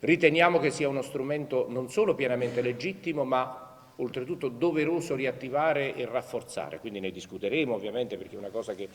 riteniamo che sia uno strumento non solo pienamente legittimo, ma oltretutto doveroso riattivare e rafforzare, quindi ne discuteremo ovviamente perché è una cosa che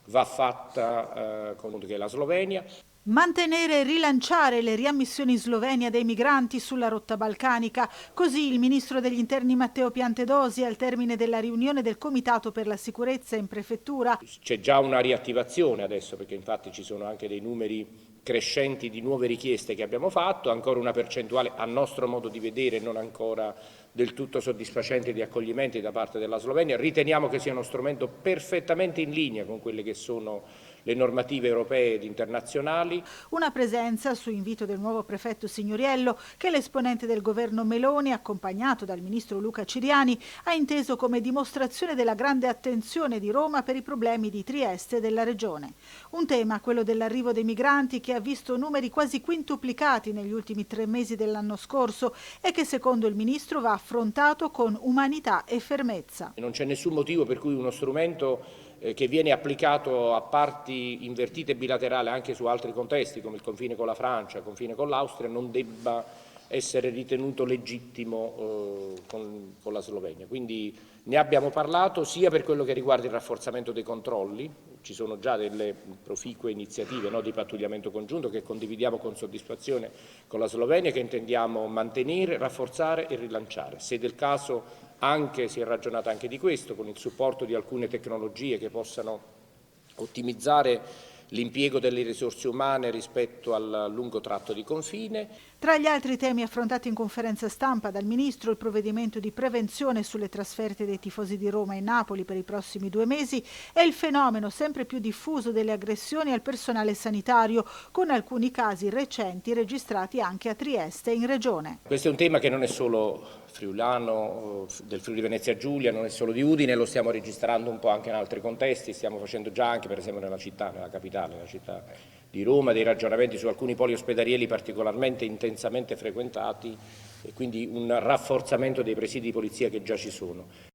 va fatta con che è la Slovenia. Mantenere e rilanciare le riammissioni in Slovenia dei migranti sulla rotta balcanica, così il ministro degli interni Matteo Piantedosi al termine della riunione del Comitato per la sicurezza in prefettura. C'è già una riattivazione adesso perché infatti ci sono anche dei numeri crescenti di nuove richieste che abbiamo fatto, ancora una percentuale a nostro modo di vedere non ancora del tutto soddisfacente di accoglimenti da parte della Slovenia. Riteniamo che sia uno strumento perfettamente in linea con quelle che sono le normative europee ed internazionali. Una presenza, su invito del nuovo prefetto Signoriello, che l'esponente del governo Meloni, accompagnato dal ministro Luca Ciriani, ha inteso come dimostrazione della grande attenzione di Roma per i problemi di Trieste e della regione. Un tema, quello dell'arrivo dei migranti, che ha visto numeri quasi quintuplicati negli ultimi 3 mesi dell'anno scorso e che secondo il ministro va affrontato con umanità e fermezza. Non c'è nessun motivo per cui uno strumento che viene applicato a parti invertite bilaterali anche su altri contesti come il confine con la Francia, il confine con l'Austria, non debba essere ritenuto legittimo con la Slovenia. Quindi ne abbiamo parlato sia per quello che riguarda il rafforzamento dei controlli, ci sono già delle proficue iniziative di pattugliamento congiunto che condividiamo con soddisfazione con la Slovenia, che intendiamo mantenere, rafforzare e rilanciare. Se del caso si è ragionato anche di questo, con il supporto di alcune tecnologie che possano ottimizzare l'impiego delle risorse umane rispetto al lungo tratto di confine. Tra gli altri temi affrontati in conferenza stampa dal Ministro, il provvedimento di prevenzione sulle trasferte dei tifosi di Roma e Napoli per i prossimi 2 mesi e il fenomeno sempre più diffuso delle aggressioni al personale sanitario, con alcuni casi recenti registrati anche a Trieste in regione. Questo è un tema che non è solo friulano, del Friuli Venezia Giulia, non è solo di Udine, lo stiamo registrando un po' anche in altri contesti, stiamo facendo già anche per esempio nella città, nella capitale, nella città di Roma, dei ragionamenti su alcuni poli ospedalieri particolarmente intensamente frequentati e quindi un rafforzamento dei presidi di polizia che già ci sono.